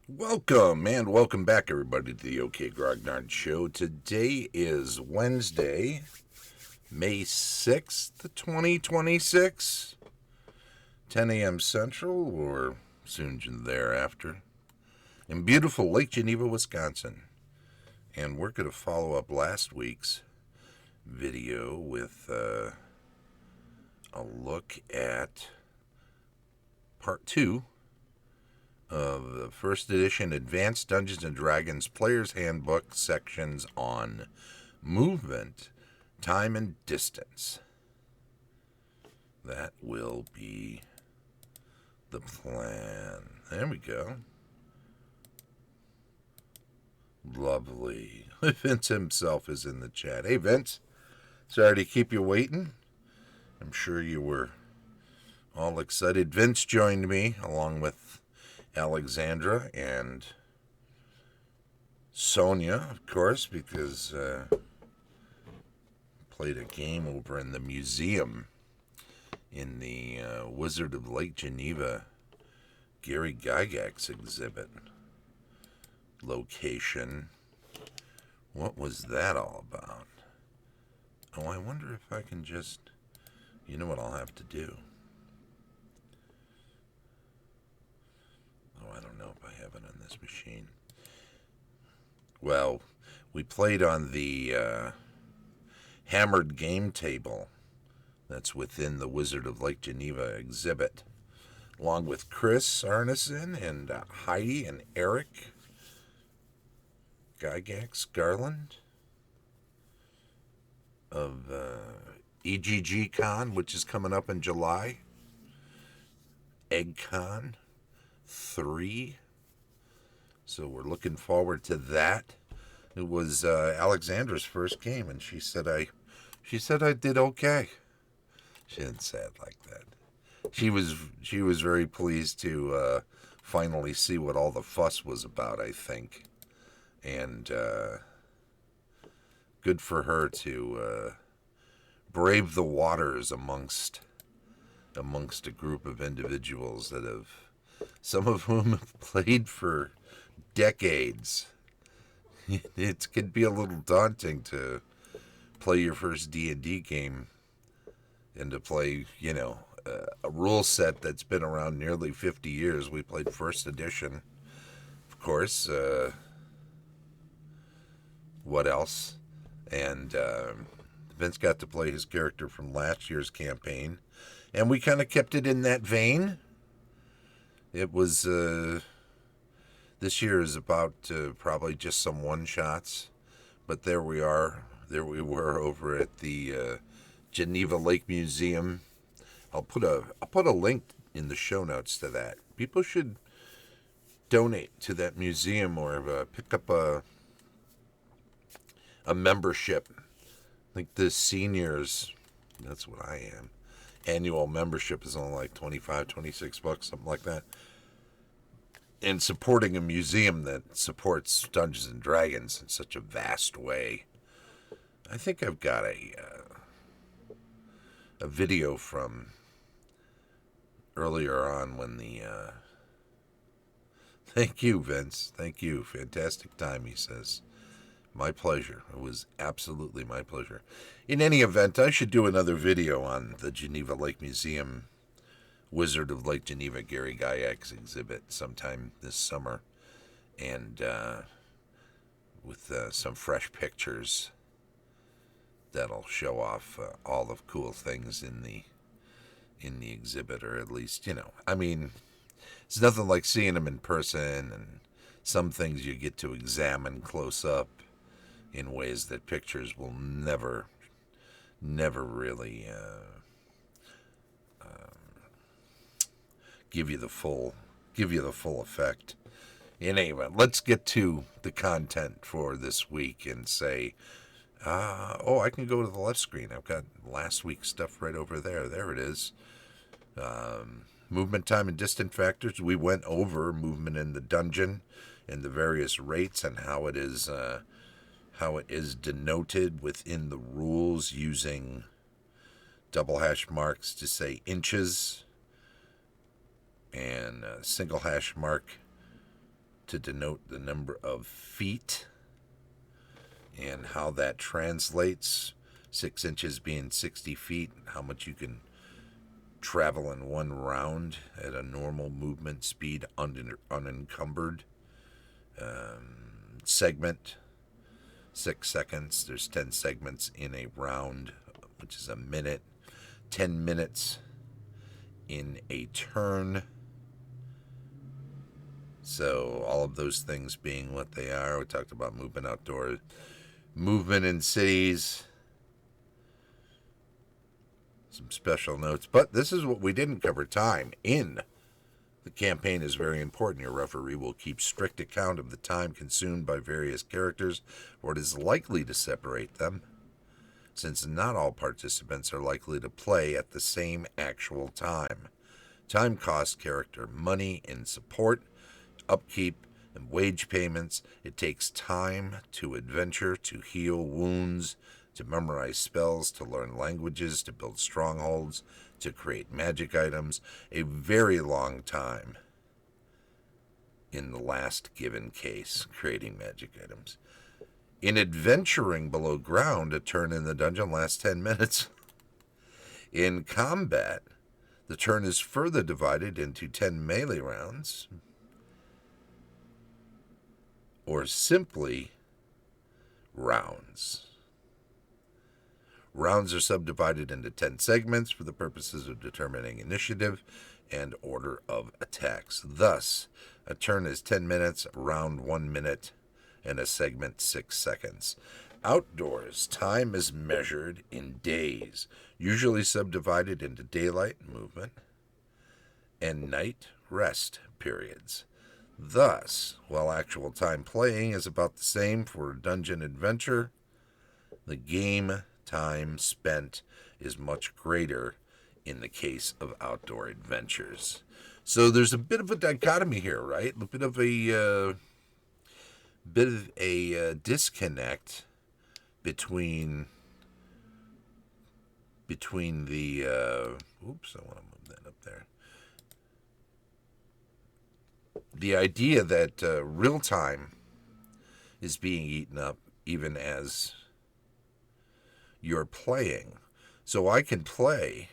Welcome and welcome back, everybody, to the OK Grognard Show. Today is Wednesday, May 6th, 2026, 10 a.m. Central, or soon thereafter, in beautiful Lake Geneva, Wisconsin. And we're going to follow up last week's video with a look at part 2 of the first edition Advanced Dungeons & Dragons Player's Handbook sections on movement, time, and distance. That will be the plan. There we go. Lovely. Vince himself is in the chat. Hey, Vince. Sorry to keep you waiting. I'm sure you were all excited. Vince joined me along with Alexandra and Sonia, of course, because played a game over in the museum in the Wizard of Lake Geneva Gary Gygax exhibit location. What was that all about? Oh, I wonder if I can just... You know what I'll have to do? Oh, I don't know if I have it on this machine. Well, we played on the hammered game table that's within the Wizard of Lake Geneva exhibit, along with Chris Arneson and Heidi and Eric Gygax Garland of EGG Con, which is coming up in July. Egg Con 3. So we're looking forward to that. It was Alexandra's first game, and she said I did okay. She didn't say it like that. She was very pleased to finally see what all the fuss was about, I think. And good for her to brave the waters amongst a group of individuals that have, some of whom have played for decades. It can be a little daunting to play your first D&D game and to play, a rule set that's been around nearly 50 years. We played first edition, of course. What else? And Vince got to play his character from last year's campaign, and we kind of kept it in that vein. It was this year is about probably just some one-shots, but there we are. There we were over at the Geneva Lake Museum. I'll put a link in the show notes to that. People should donate to that museum or pick up a membership. I think the seniors, that's what I am. Annual membership is only like $25, $26, something like that. And supporting a museum that supports Dungeons and Dragons in such a vast way. I think I've got a video from earlier on when the thank you, Vince. Thank you. Fantastic time, he says. My pleasure. It was absolutely my pleasure. In any event, I should do another video on the Geneva Lake Museum Wizard of Lake Geneva Gary Gygax exhibit sometime this summer, and with some fresh pictures that'll show off all the cool things in the exhibit, or at least, I mean, it's nothing like seeing them in person, and some things you get to examine close up in ways that pictures will never really give you the full effect. In any event, let's get to the content for this week and say, I can go to the left screen. I've got last week's stuff right over there. There it is. Movement, time, and distance factors. We went over movement in the dungeon and the various rates and how it is denoted within the rules using double hash marks to say inches and single hash mark to denote the number of feet and how that translates. 6 inches being 60 feet, how much you can travel in one round at a normal movement speed unencumbered. Segment, 6 seconds. There's 10 segments in a round, which is a minute. 10 minutes in a turn. So all of those things being what they are. We talked about movement outdoors, movement in cities, some special notes. But this is what we didn't cover. Time in the campaign is very important. Your referee will keep strict account of the time consumed by various characters, or it is likely to separate them, since not all participants are likely to play at the same actual time. Time costs character money in support, upkeep, and wage payments. It takes time to adventure, to heal wounds, to memorize spells, to learn languages, to build strongholds, to create magic items. A very long time in the last given case, creating magic items. In adventuring below ground, a turn in the dungeon lasts 10 minutes. In combat, the turn is further divided into 10 melee rounds, or simply rounds. Rounds are subdivided into 10 segments for the purposes of determining initiative and order of attacks. Thus, a turn is 10 minutes, a round 1 minute, and a segment 6 seconds. Outdoors, time is measured in days, usually subdivided into daylight movement and night rest periods. Thus, while actual time playing is about the same for a dungeon adventure, the game time spent is much greater in the case of outdoor adventures. So there's a bit of a dichotomy here, right? A bit of a disconnect between the oops, I want to move that up there. The idea that real time is being eaten up even as you're playing. So I can play,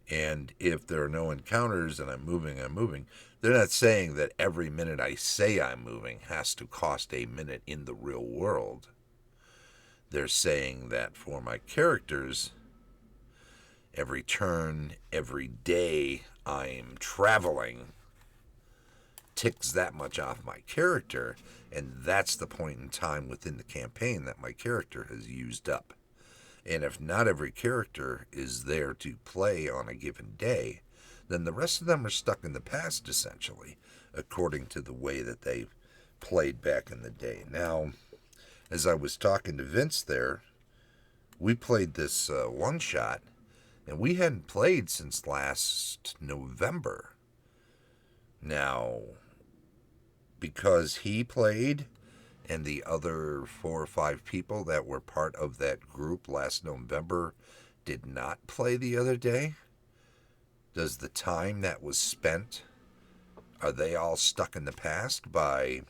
and if there are no encounters and I'm moving, I'm moving. They're not saying that every minute I say I'm moving has to cost a minute in the real world. They're saying that for my characters, every turn, every day I'm traveling ticks that much off my character, and that's the point in time within the campaign that my character has used up. And if not every character is there to play on a given day, then the rest of them are stuck in the past, essentially, according to the way that they played back in the day. Now, as I was talking to Vince there, we played this one-shot, and we hadn't played since last November. Now, because he played and the other 4 or 5 people that were part of that group last November did not play the other day, does the time that was spent, are they all stuck in the past by,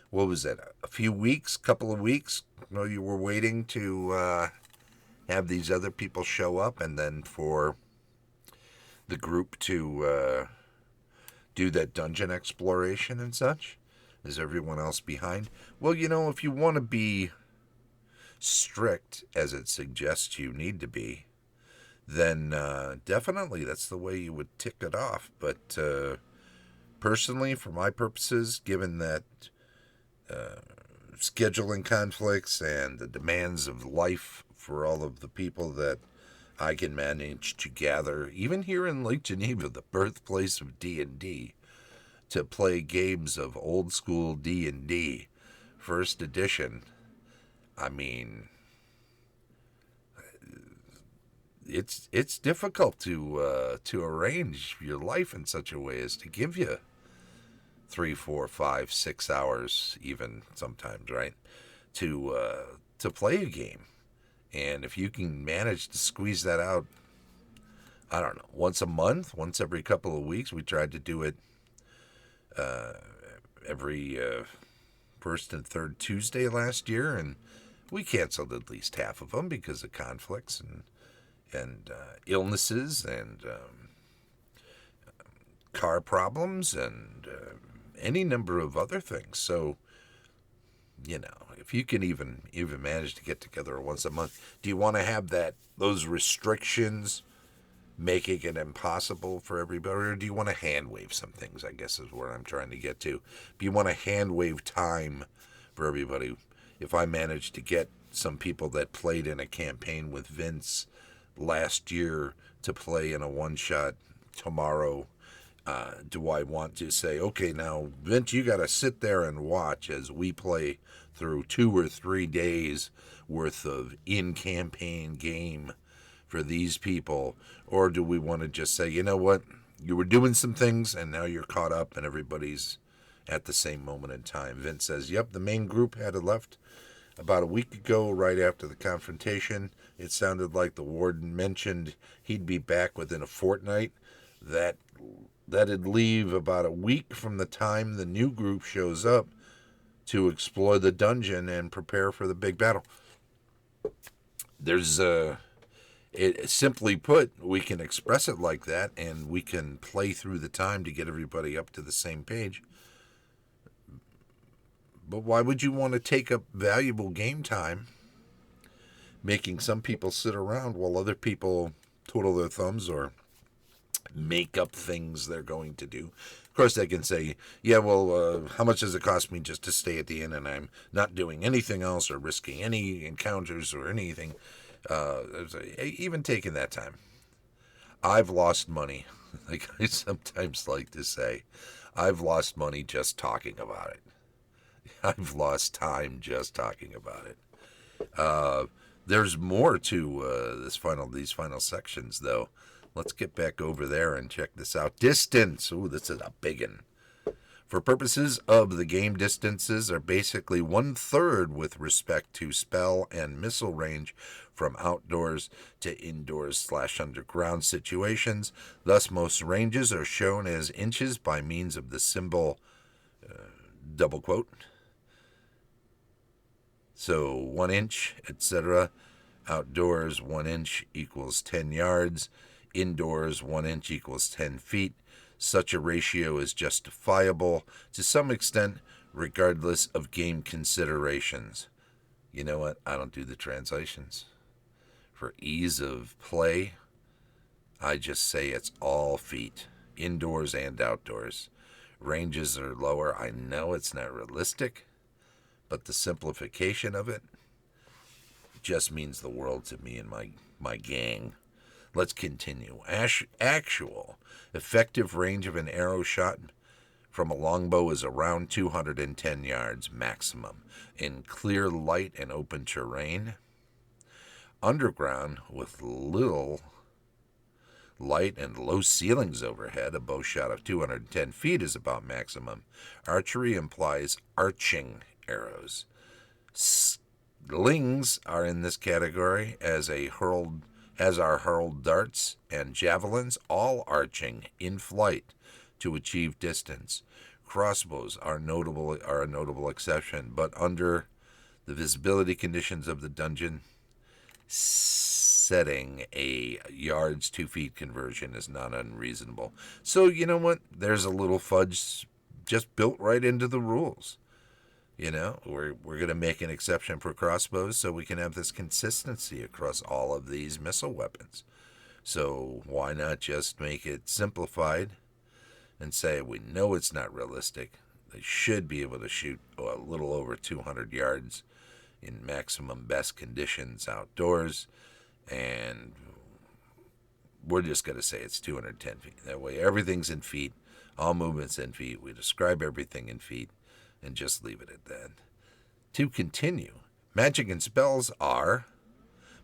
what was it, a few weeks, couple of weeks? You know, you were waiting to have these other people show up, and then for the group to do that dungeon exploration and such? Is everyone else behind? Well, you know, if you want to be strict, as it suggests you need to be, then definitely that's the way you would tick it off. But personally, for my purposes, given that scheduling conflicts and the demands of life for all of the people that I can manage to gather, even here in Lake Geneva, the birthplace of D&D, to play games of old school D&D, first edition. I mean, it's difficult to arrange your life in such a way as to give you 3, 4, 5, 6 hours, even sometimes, right, to play a game. And if you can manage to squeeze that out, I don't know, once a month, once every couple of weeks. We tried to do it every first and third Tuesday last year, and we canceled at least half of them because of conflicts and illnesses and car problems and any number of other things. So, if you can even manage to get together once a month, do you want to have those restrictions making it impossible for everybody, or do you want to hand wave some things? I guess is where I'm trying to get to. Do you want to hand wave time for everybody? If I manage to get some people that played in a campaign with Vince last year to play in a one-shot tomorrow, do I want to say, okay, now, Vince, you got to sit there and watch as we play through 2 or 3 days worth of in-campaign game for these people? Or do we want to just say, you know what, you were doing some things and now you're caught up and everybody's at the same moment in time? Vince says, yep, the main group had left about a week ago, right after the confrontation. It sounded like the warden mentioned he'd be back within a fortnight. That'd leave about a week from the time the new group shows up to explore the dungeon and prepare for the big battle. Simply put, we can express it like that, and we can play through the time to get everybody up to the same page. But why would you want to take up valuable game time making some people sit around while other people twiddle their thumbs or make up things they're going to do? Of course, they can say, yeah, well, how much does it cost me just to stay at the inn and I'm not doing anything else or risking any encounters or anything? Even taking that time. I've lost money. Like I sometimes like to say, I've lost money just talking about it. I've lost time just talking about it. There's more to these final sections, though. Let's get back over there and check this out. Distance. Ooh, this is a big one. For purposes of the game, distances are basically 1/3 with respect to spell and missile range from outdoors to indoors/underground situations. Thus, most ranges are shown as inches by means of the symbol double quote. So 1 inch, etc. Outdoors, 1 inch equals 10 yards. Indoors, 1 inch equals 10 feet. Such a ratio is justifiable to some extent, regardless of game considerations. You know what? I don't do the translations. For ease of play, I just say it's all feet, indoors and outdoors. Ranges are lower. I know it's not realistic, but the simplification of it just means the world to me and my gang. Let's continue. Actual effective range of an arrow shot from a longbow is around 210 yards maximum in clear light and open terrain. Underground, with little light and low ceilings overhead, a bow shot of 210 feet is about maximum. Archery implies arching arrows. Slings are in this category, as are hurled darts and javelins, all arching in flight to achieve distance. Crossbows are a notable exception, but under the visibility conditions of the dungeon setting, a yards 2 feet conversion is not unreasonable. So you know what? There's a little fudge just built right into the rules. We're going to make an exception for crossbows so we can have this consistency across all of these missile weapons. So why not just make it simplified and say we know it's not realistic. They should be able to shoot a little over 200 yards in maximum best conditions outdoors, and we're just going to say it's 210 feet. That way everything's in feet, all movements in feet. We describe everything in feet and just leave it at that. To continue, magic and spells are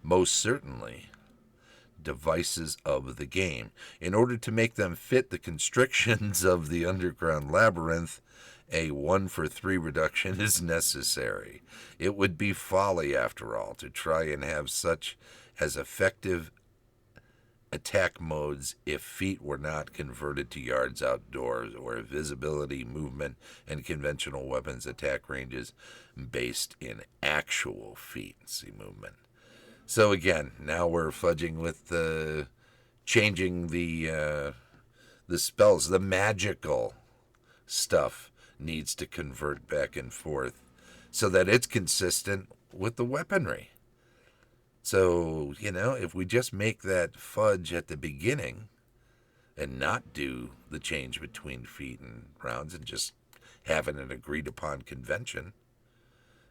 most certainly devices of the game. In order to make them fit the constrictions of the underground labyrinth, a 1-for-3 reduction is necessary. It would be folly, after all, to try and have such as effective attack modes if feet were not converted to yards outdoors, or visibility, movement, and conventional weapons attack ranges based in actual feet. See movement. So again, now we're fudging with changing the spells. The magical stuff needs to convert back and forth so that it's consistent with the weaponry. So, if we just make that fudge at the beginning and not do the change between feet and rounds and just having an agreed upon convention,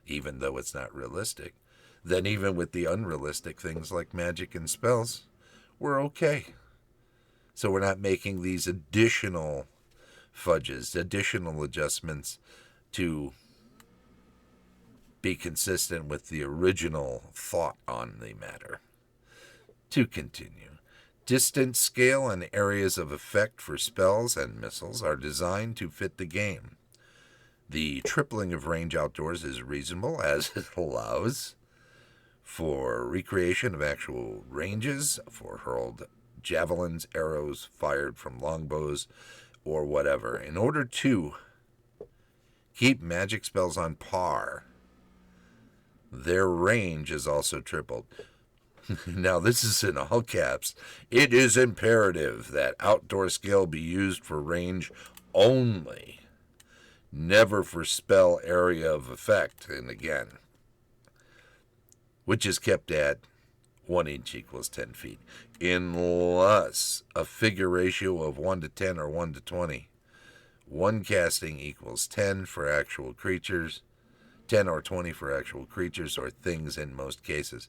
even though it's not realistic, then even with the unrealistic things like magic and spells, we're okay. So we're not making these additional fudges, additional adjustments to be consistent with the original thought on the matter. To continue, distance scale and areas of effect for spells and missiles are designed to fit the game. The tripling of range outdoors is reasonable, as it allows for recreation of actual ranges for hurled javelins, arrows fired from longbows, or whatever. In order to keep magic spells on par, their range is also tripled. Now, this is in all caps. It is imperative that outdoor scale be used for range only, never for spell area of effect. And again, which is kept at 1 inch equals 10 feet, unless a figure ratio of 1 to 10 or 1 to 20. One casting equals 10 for actual creatures, 10 or 20 for actual creatures or things in most cases.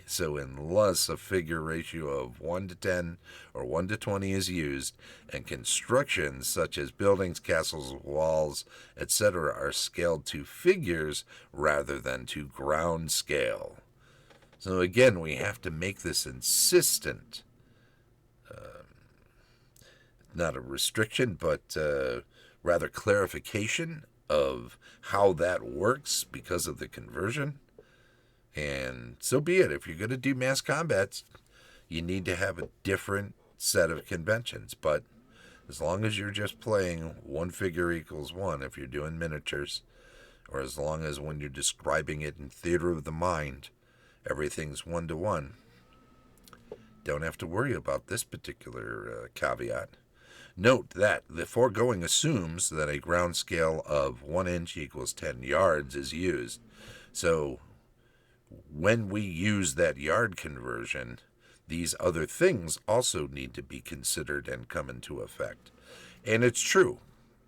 So unless a figure ratio of 1 to 10 or 1 to 20 is used, and constructions such as buildings, castles, walls, etc. are scaled to figures rather than to ground scale. So again, we have to make this insistent, not a restriction, but rather clarification of how that works because of the conversion. And so be it. If you're going to do mass combats, you need to have a different set of conventions. But as long as you're just playing one figure equals one, if you're doing miniatures, or as long as when you're describing it in theater of the mind, everything's 1-to-1, don't have to worry about this particular caveat. Note that the foregoing assumes that a ground scale of 1 inch equals 10 yards is used. So when we use that yard conversion, these other things also need to be considered and come into effect. And it's true.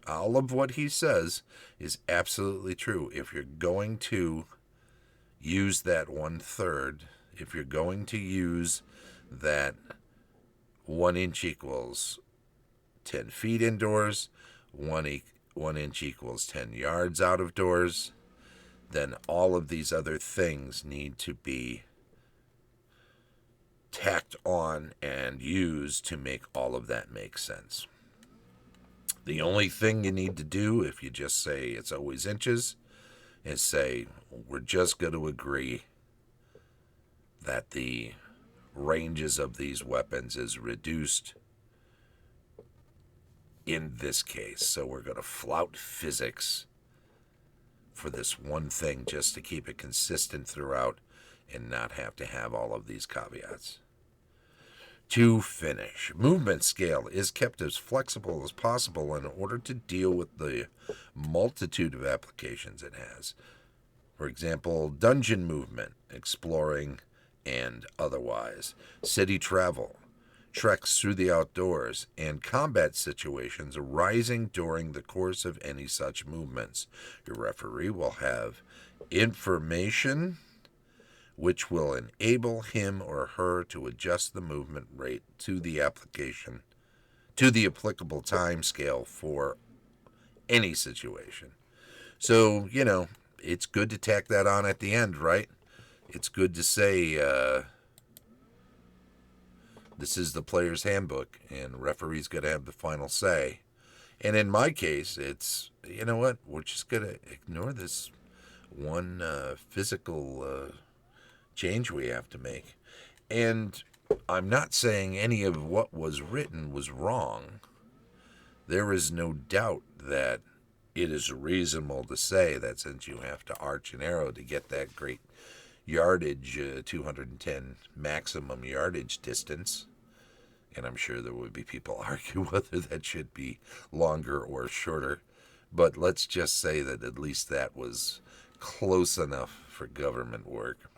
All of what he says is absolutely true. If you're going to use that 1/3, if you're going to use that 1 inch equals 10 feet indoors, 1 inch equals 10 yards out of doors, then all of these other things need to be tacked on and used to make all of that make sense. The only thing you need to do, if you just say it's always inches, is say we're just going to agree that the ranges of these weapons is reduced in this case. So we're going to flout physics for this one thing just to keep it consistent throughout and not have to have all of these caveats. To finish, movement scale is kept as flexible as possible in order to deal with the multitude of applications it has. For example, dungeon movement, exploring and otherwise, city travel, treks through the outdoors, and combat situations arising during the course of any such movements. Your referee will have information which will enable him or her to adjust the movement rate to the applicable time scale for any situation. So, it's good to tack that on at the end, right? It's good to say, this is the player's handbook, and the referee's going to have the final say. And in my case, it's, we're just going to ignore this one physical change we have to make. And I'm not saying any of what was written was wrong. There is no doubt that it is reasonable to say that since you have to arch an arrow to get that great yardage, 210 maximum yardage distance, and I'm sure there would be people argue whether that should be longer or shorter, but let's just say that at least that was close enough for government work.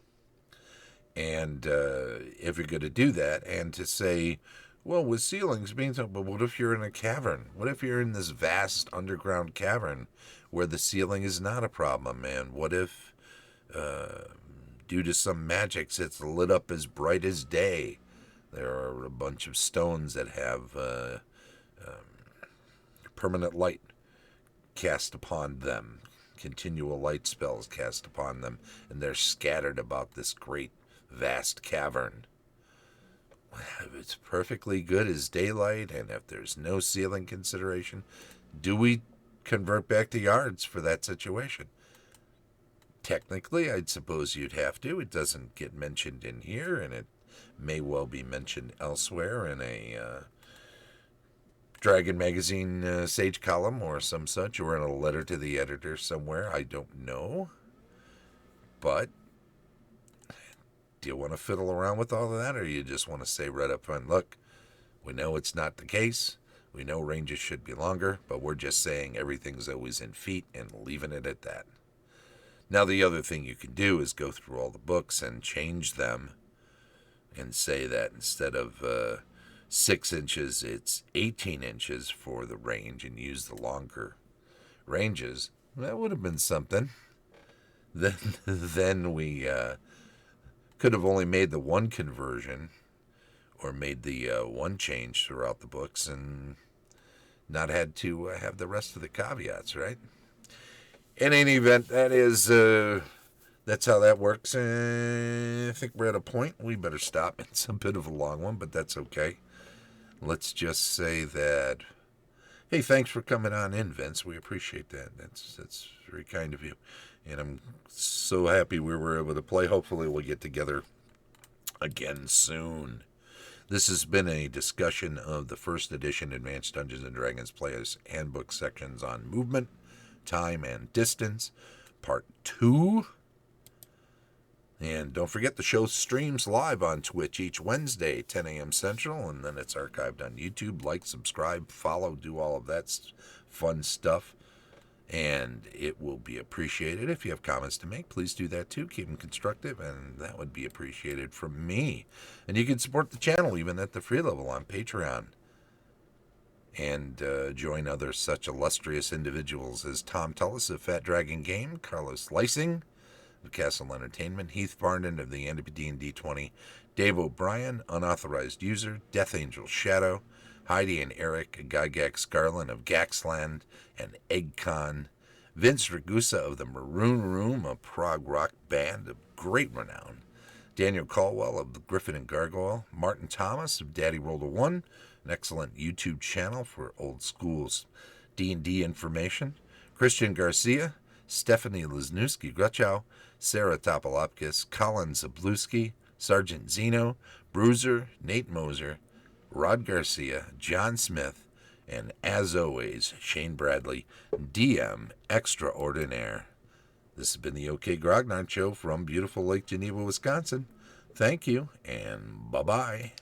And if you're going to do that, and to say, well, with ceilings being so, but what if you're in a cavern? What if you're in this vast underground cavern where the ceiling is not a problem? And what if, due to some magics, it's lit up as bright as day? There are a bunch of stones that have permanent light cast upon them, continual light spells cast upon them, and they're scattered about this great, vast cavern. If it's perfectly good as daylight, and if there's no ceiling consideration, do we convert back to yards for that situation? Technically, I'd suppose you'd have to. It doesn't get mentioned in here, and it may well be mentioned elsewhere in a Dragon Magazine Sage column or some such, or in a letter to the editor somewhere. I don't know. But do you want to fiddle around with all of that, or you just want to say right up front, look, we know it's not the case. We know ranges should be longer, but we're just saying everything's always in feet and leaving it at that. Now, the other thing you can do is go through all the books and change them and say that instead of 6 inches, it's 18 inches for the range, and use the longer ranges. That would have been something. Then we could have only made the one conversion, or made the one change throughout the books, and not had to have the rest of the caveats, right? In any event, that's how that works. I think we're at a point. We better stop. It's a bit of a long one, but that's okay. Let's just say that, hey, thanks for coming on in, Vince. We appreciate that. That's very kind of you. And I'm so happy we were able to play. Hopefully we'll get together again soon. This has been a discussion of the first edition Advanced Dungeons & Dragons Player's Handbook sections on movement, time, and distance, part 2. And don't forget, the show streams live on Twitch each Wednesday, 10 a.m. Central, and then it's archived on YouTube. Like, subscribe, follow, do all of that fun stuff. And it will be appreciated. If you have comments to make, please do that too. Keep them constructive, and that would be appreciated from me. And you can support the channel even at the free level on Patreon. And join other such illustrious individuals as Tom Tullis of Fat Dragon Game, Carlos Lysing of Castle Entertainment, Heath Barnden of the AD&D 20, Dave O'Brien, unauthorized user, Dethangel Shadow, Heidi and Eric Gygax Garland of Gaxland and EggCon, Vince Ragusa of the Maroon Room, a prog rock band of great renown, Daniel Caldwell of the Griffin and Gargoyle, Martin Thomas of Daddy Rolled a One, an excellent YouTube channel for old school's D&D information, Christian Garcia, Stephanie Lesniewski-Gruchow, Cera Toppilopkus, Colin Szablewski, Sergeant Zeno, Bruiser, Nate Mosier, Rod Garcia, John Smith, and as always, Shane Bradley, DM Extraordinaire. This has been the OK Grognard Show from beautiful Lake Geneva, Wisconsin. Thank you, and bye-bye.